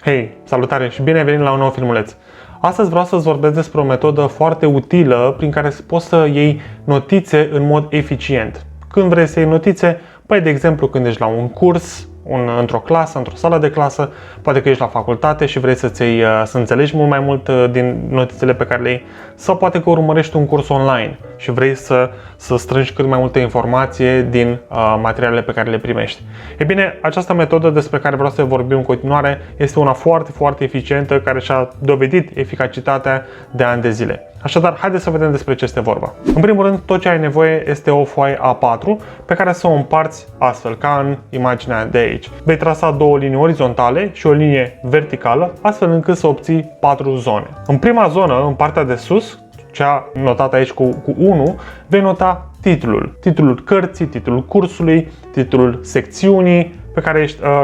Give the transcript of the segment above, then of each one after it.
Hei, salutare și bine ai venit la un nou filmuleț! Astăzi vreau să-ți vorbesc despre o metodă foarte utilă prin care poți să iei notițe în mod eficient. Când vrei să iei notițe, păi de exemplu când ești la un curs, într-o clasă, într-o sală de clasă, poate că ești la facultate și vrei să înțelegi mult mai mult din notițele pe care le iei, sau poate că urmărești un curs online și vrei să strângi cât mai multă informație din materialele pe care le primești. E bine, această metodă despre care vreau să vorbim în continuare este una foarte, foarte eficientă, care și-a dovedit eficacitatea de ani de zile. Așadar, haideți să vedem despre ce este vorba. În primul rând, tot ce ai nevoie este o foaie A4 pe care să o împarți astfel, ca în imaginea de aici. Vei trasa două linii orizontale și o linie verticală, astfel încât să obții 4 zone. În prima zonă, în partea de sus, cea notată aici cu 1, vei nota titlul. Titlul cărții, titlul cursului, titlul secțiunii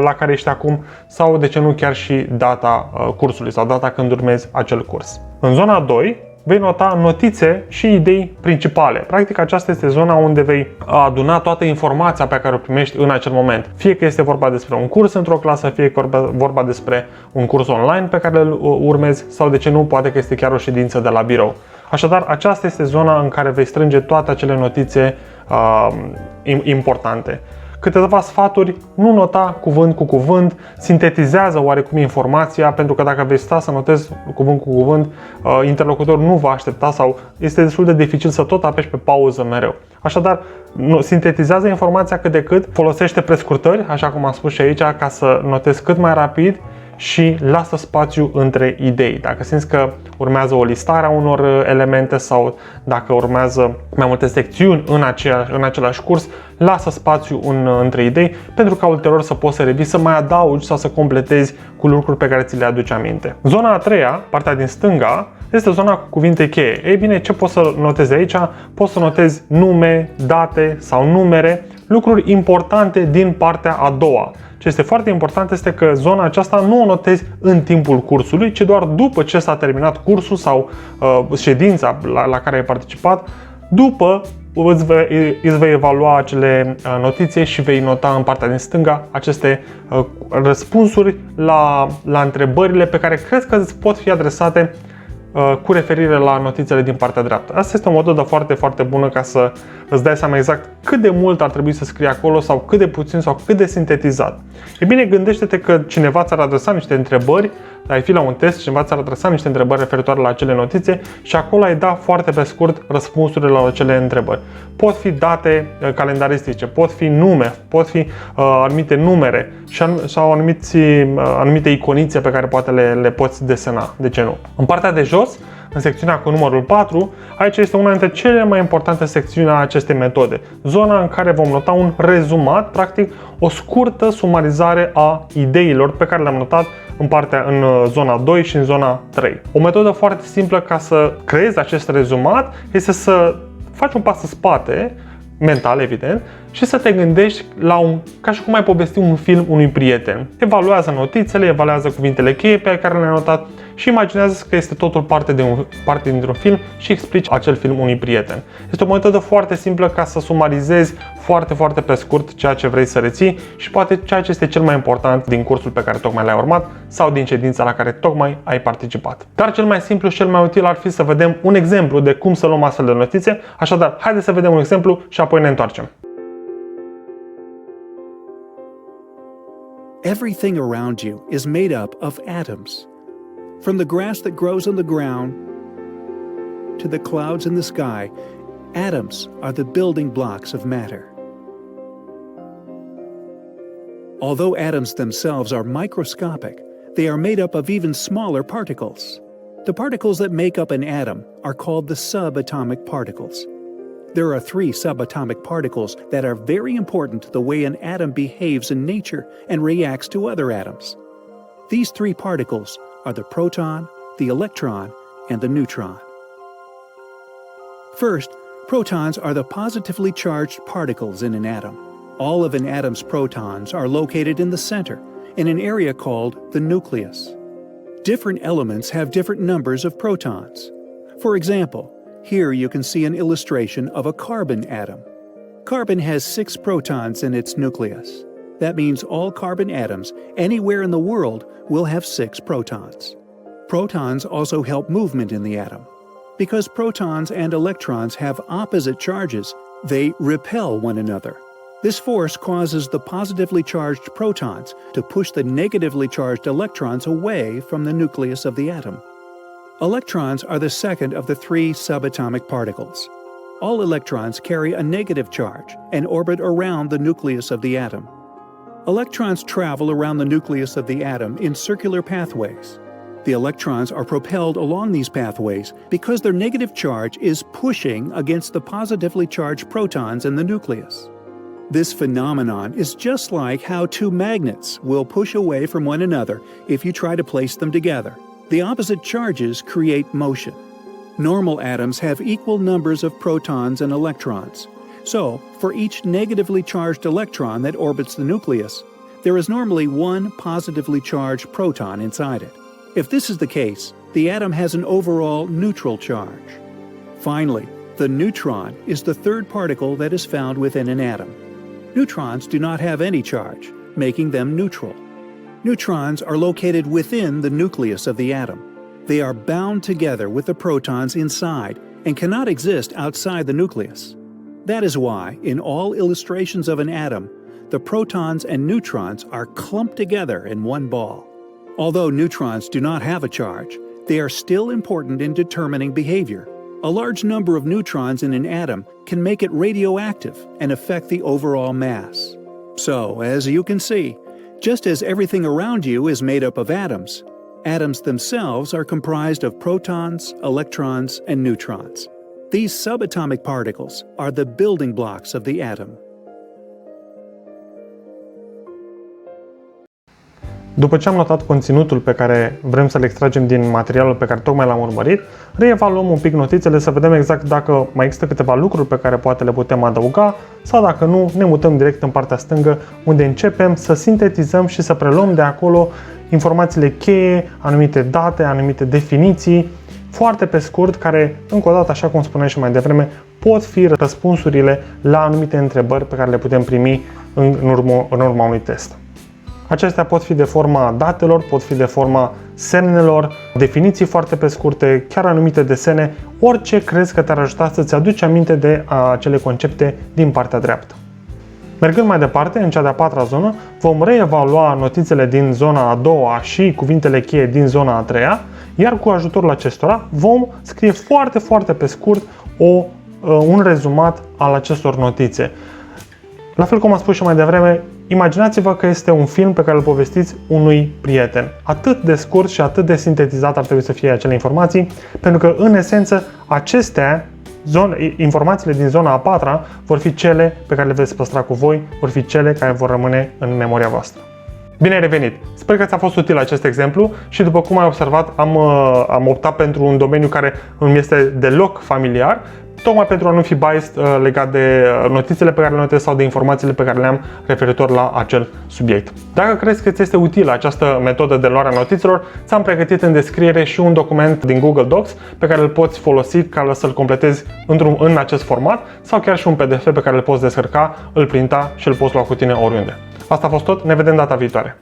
la care ești acum sau, de ce nu, chiar și data cursului sau data când urmezi acel curs. În zona 2, vei nota notițe și idei principale. Practic, aceasta este zona unde vei aduna toată informația pe care o primești în acel moment. Fie că este vorba despre un curs într-o clasă, fie că este vorba despre un curs online pe care îl urmezi sau, de ce nu, poate că este chiar o ședință de la birou. Așadar, aceasta este zona în care vei strânge toate acele notițe importante. Câteva sfaturi: nu nota cuvânt cu cuvânt, sintetizează oarecum informația, pentru că dacă vei sta să notezi cuvânt cu cuvânt, interlocutorul nu va aștepta sau este destul de dificil să tot apeși pe pauză mereu. Așadar, sintetizează informația cât de cât, folosește prescurtări, așa cum am spus și aici, ca să notezi cât mai rapid și lasă spațiu între idei. Dacă simți că urmează o listare a unor elemente sau dacă urmează mai multe secțiuni în același curs, lasă spațiu între idei pentru ca ulterior să poți să revii, să mai adaugi sau să completezi cu lucruri pe care ți le aduci aminte. Zona a treia, partea din stânga, este zona cu cuvinte cheie. Ei bine, ce poți să notezi aici? Poți să notezi nume, date sau numere, lucruri importante din partea a doua. Ce este foarte important este că zona aceasta nu o notezi în timpul cursului, ci doar după ce s-a terminat cursul sau ședința la care ai participat. După îți vei evalua acele notițe și vei nota în partea din stânga aceste răspunsuri la întrebările pe care crezi că îți pot fi adresate cu referire la notițele din partea dreaptă. Asta este o metodă foarte, foarte bună ca să îți dai seama exact cât de mult ar trebui să scrii acolo sau cât de puțin sau cât de sintetizat. E bine, gândește-te că cineva ți-ar adresa niște întrebări, ai fi la un test, cineva ți-ar adresa niște întrebări referitoare la acele notițe și acolo ai da foarte pe scurt răspunsurile la acele întrebări. Pot fi date calendaristice, pot fi nume, pot fi anumite numere sau anumite iconițe pe care poate le poți desena, de ce nu. În partea de jos, în secțiunea cu numărul 4, aici este una dintre cele mai importante secțiuni a acestei metode. Zona în care vom nota un rezumat, practic o scurtă sumarizare a ideilor pe care le-am notat în zona 2 și în zona 3. O metodă foarte simplă ca să creezi acest rezumat este să faci un pas în spate, mental evident, și să te gândești ca și cum ai povesti un film unui prieten. Evaluează notițele, evaluează cuvintele cheie pe care le-ai notat și imaginează că este totul parte dintr-un film și explici acel film unui prieten. Este o metodă foarte simplă ca să sumarizezi foarte, foarte pe scurt ceea ce vrei să reții și poate ceea ce este cel mai important din cursul pe care tocmai l-ai urmat sau din ședința la care tocmai ai participat. Dar cel mai simplu și cel mai util ar fi să vedem un exemplu de cum să luăm astfel de notițe. Așadar, haideți să vedem un exemplu și apoi ne întoarcem. Everything around you is made up of atoms. From the grass that grows on the ground to the clouds in the sky, atoms are the building blocks of matter. Although atoms themselves are microscopic, they are made up of even smaller particles. The particles that make up an atom are called the subatomic particles. There are 3 subatomic particles that are very important to the way an atom behaves in nature and reacts to other atoms. These 3 particles are the proton, the electron, and the neutron. First, protons are the positively charged particles in an atom. All of an atom's protons are located in the center, in an area called the nucleus. Different elements have different numbers of protons. For example, here you can see an illustration of a carbon atom. Carbon has 6 protons in its nucleus. That means all carbon atoms anywhere in the world will have 6 protons. Protons also help movement in the atom. Because protons and electrons have opposite charges, they repel one another. This force causes the positively charged protons to push the negatively charged electrons away from the nucleus of the atom. Electrons are the second of the 3 subatomic particles. All electrons carry a negative charge and orbit around the nucleus of the atom. Electrons travel around the nucleus of the atom in circular pathways. The electrons are propelled along these pathways because their negative charge is pushing against the positively charged protons in the nucleus. This phenomenon is just like how 2 magnets will push away from one another if you try to place them together. The opposite charges create motion. Normal atoms have equal numbers of protons and electrons. So, for each negatively charged electron that orbits the nucleus, there is normally 1 positively charged proton inside it. If this is the case, the atom has an overall neutral charge. Finally, the neutron is the 3rd particle that is found within an atom. Neutrons do not have any charge, making them neutral. Neutrons are located within the nucleus of the atom. They are bound together with the protons inside and cannot exist outside the nucleus. That is why, in all illustrations of an atom, the protons and neutrons are clumped together in one ball. Although neutrons do not have a charge, they are still important in determining behavior. A large number of neutrons in an atom can make it radioactive and affect the overall mass. So, as you can see, just as everything around you is made up of atoms, atoms themselves are comprised of protons, electrons, and neutrons. These subatomic particles are the building blocks of the atom. După ce am notat conținutul pe care vrem să-l extragem din materialul pe care tocmai l-am urmărit, reevaluăm un pic notițele să vedem exact dacă mai există câteva lucruri pe care poate le putem adăuga sau dacă nu, ne mutăm direct în partea stângă unde începem să sintetizăm și să preluăm de acolo informațiile cheie, anumite date, anumite definiții, foarte pe scurt, care, încă o dată, așa cum spuneam și mai devreme, pot fi răspunsurile la anumite întrebări pe care le putem primi în urma unui test. Acestea pot fi de forma datelor, pot fi de forma semnelor, definiții foarte pe scurte, chiar anumite desene, orice crezi că te-ar ajuta să-ți aduci aminte de acele concepte din partea dreaptă. Mergând mai departe, în cea de-a 4-a zonă, vom reevalua notițele din zona a 2-a și cuvintele cheie din zona a 3-a, iar cu ajutorul acestora vom scrie foarte, foarte pe scurt un rezumat al acestor notițe. La fel cum am spus și mai devreme, imaginați-vă că este un film pe care îl povestiți unui prieten. Atât de scurt și atât de sintetizat ar trebui să fie acele informații, pentru că, în esență, informațiile din zona a 4-a vor fi cele pe care le veți păstra cu voi, vor fi cele care vor rămâne în memoria voastră. Bine ai revenit! Sper că ți-a fost util acest exemplu și, după cum ai observat, am optat pentru un domeniu care nu mi este deloc familiar, tocmai pentru a nu fi biased legat de notițele pe care le notez sau de informațiile pe care le am referitor la acel subiect. Dacă crezi că ți este utilă această metodă de luare a notițelor, ți-am pregătit în descriere și un document din Google Docs pe care îl poți folosi ca să-l completezi în acest format sau chiar și un PDF pe care îl poți descărca, îl printa și îl poți lua cu tine oriunde. Asta a fost tot, ne vedem data viitoare!